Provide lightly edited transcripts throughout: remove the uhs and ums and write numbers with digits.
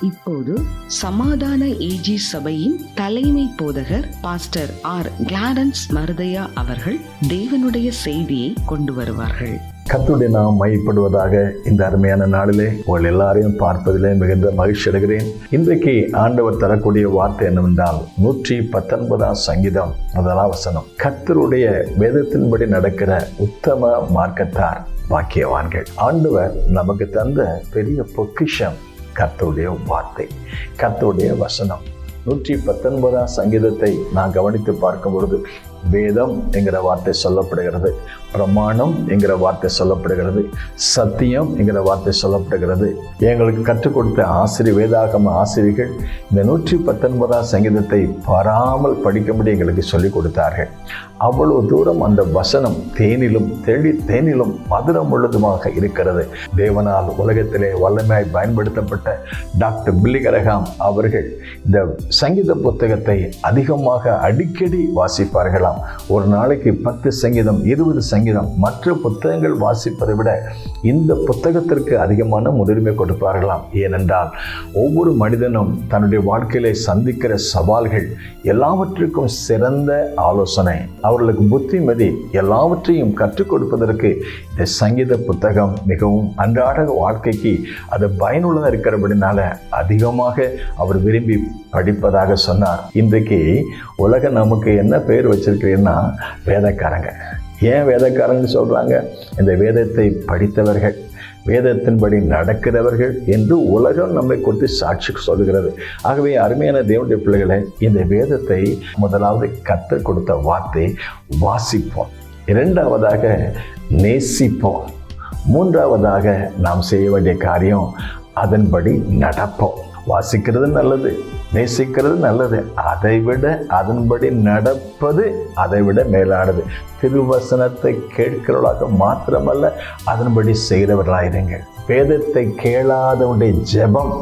இப்போது சமாதான ஏஜி சபையின் தலைமை போதகர் பாஸ்டர் ஆர் கிளாரன்ஸ் மருதையா அவர்கள் தேவனுடைய செய்தியை கொண்டு வருவார்கள். கர்த்தருடைய நாமம் மையப்படுவதாக. இந்த அருமையான நாளிலே உங்கள் எல்லாரையும் பார்ப்பதிலே மிகுந்த மகிழ்ச்சி அடைகிறேன். இன்றைக்கு ஆண்டவர் தரக்கூடிய வார்த்தை என்னவென்றால் 119 சங்கீதம் 1 வசனம். கர்த்தருடைய வேதத்தின்படி நடக்கிற உத்தம மார்க்கத்தார் பாக்கியவான்கள். ஆண்டவர் நமக்கு தந்த பெரிய பொக்கிஷம் கர்த்தருடைய வார்த்தை, கர்த்தருடைய வசனம். 119 சங்கீதத்தை நான் கவனித்து பார்க்கும் பொழுது வேதம் என்கிற வார்த்தை சொல்லப்படுகிறது, பிரமாணம் என்கிற வார்த்தை சொல்லப்படுகிறது, சத்தியம் என்கிற வார்த்தை சொல்லப்படுகிறது. எங்களுக்கு கற்றுக் கொடுத்த வேதாகம ஆசிரியர்கள் இந்த 119 சங்கீதத்தை பாராமல் படிக்கும்படி எங்களுக்கு சொல்லிக் கொடுத்தார்கள். அவ்வளவு தூரம் அந்த வசனம் தேனிலும் மதுரம் உள்ளதுமாக இருக்கிறது. தேவனால் உலகத்திலே வல்லமையாய் பயன்படுத்தப்பட்ட டாக்டர் பில்லி கிரஹாம் அவர்கள் இந்த சங்கீத புத்தகத்தை அதிகமாக அடிக்கடி வாசிப்பார்களாம். ஒரு நாளைக்கு 10 சங்கீதம் 20 சங்கீதம் மற்ற புத்தகங்கள் வாசிப்பதை விட இந்த புத்தகத்திற்கு அதிகமான முன்னுரிமை கொடுப்பார்களாம். ஏனென்றால் ஒவ்வொரு மனிதனும் தன்னுடைய வாழ்க்கையிலே சந்திக்கிற சவால்கள் எல்லாவற்றுக்கும் சிறந்த ஆலோசனை, அவர்களுக்கு புத்திமதி எல்லாவற்றையும் கற்றுக் கொடுப்பதற்கு இந்த சங்கீத புத்தகம் மிகவும் அன்றாட வாழ்க்கைக்கு அது பயனுள்ளதாக இருக்கிறபடினால அதிகமாக அவர் விரும்பி படிப்பதாக சொன்னார். இன்றைக்கு உலகம் நமக்கு என்ன பெயர் வச்சிருக்கிறீங்கன்னா வேதக்காரங்க. ஏன் வேதக்காரங்க சொல்றாங்க? இந்த வேதத்தை படித்தவர்கள், வேதத்தின்படி நடக்கிறவர்கள் என்று உலகம் நம்மை குறித்து சாட்சி சொல்கிறது. ஆகவே அருமையான தேவனுடைய பிள்ளைகளை, இந்த வேதத்தை முதலாவது கர்த்தர் கொடுத்த வார்த்தை வாசிப்போம், இரண்டாவதாக நேசிப்போம், மூன்றாவதாக நாம் செய்ய வேண்டிய காரியம் அதன்படி நடப்போம். வாசிக்கிறது நல்லது, நேசிக்கிறது நல்லது, அதைவிட அதன்படி நடப்பது அதைவிட மேலானது. திருவசனத்தை கேட்கிறவர்களாக மாத்திரமல்ல, அதன்படி செய்கிறவர்களாயிருங்கள். வேதத்தை கேளாதவனுடைய ஜெபம்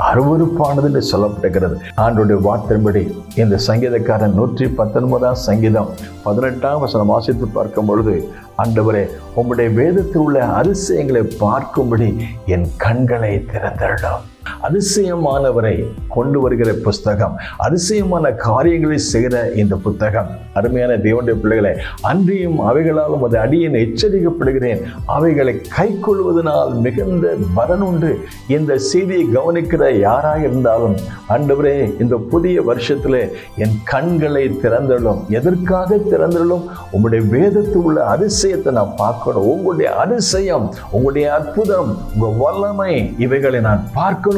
அருவருப்பானது என்று சொல்லப்படுகிறது. ஆண்டோடைய வார்த்தையின்படி இந்த சங்கீதக்காரன் 119 சங்கீதம் 18 வசனம் வாசித்து பார்க்கும் பொழுது, ஆண்டவரே, உம்முடைய வேதத்தில் உள்ள அதிசயங்களை பார்க்கும்படி என் கண்களை திறந்தருளும். அதிசயமானவரை கொண்டு வருகிற புஸ்தகம், அதிசயமான காரியங்களை செய்கிற இந்த புத்தகம். அருமையான தேவனுடைய பிள்ளைகளை, அன்றியும் அவைகளாலும் அது அடியேன் எச்சரிக்கப்படுகிறேன், அவைகளை கை கொள்வதனால் மிகுந்த பலனுண்டு. இந்த செய்தியை கவனிக்கிற யாராக இருந்தாலும், ஆண்டவரே, இந்த புதிய வருஷத்திலே என் கண்களை திறந்தருளும். எதற்காக திறந்தருளும்? உங்களுடைய வேதத்தில் உள்ள அதிசயத்தை நான் பார்க்கணும். உங்களுடைய அதிசயம், உங்களுடைய அற்புதம், உங்கள் வல்லமை, இவைகளை நான் பார்க்கணும்.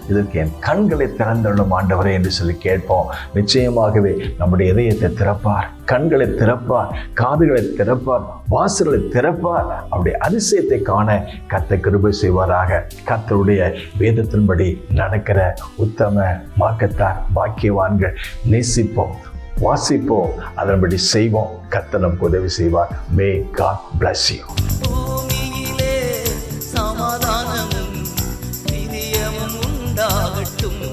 இதற்கு என் கண்களை திறந்தருளும் ஆண்டவரே என்று சொல்லி கேட்போம். நிச்சயமாகவே நம்முடைய இதயத்தை திறப்பார், கண்களை திறப்பார், காதுகளை திறப்பார், வாசல்களை திறப்பார். அவருடைய அதிசயத்தை காண கர்த்தர் கிருபை செய்வாராக. கர்த்தருடைய வேதத்தின்படி நடக்கிற உத்தம மார்க்கத்தார் பாக்கியவான்கள். நேசிப்போம், வாசிப்போம், அதன்படி செய்வோம். கர்த்தர் நமக்கு உதவி செய்வார். May God bless you. பூமியிலே சமாதானமும் நிதியமும் உண்டாகட்டும்.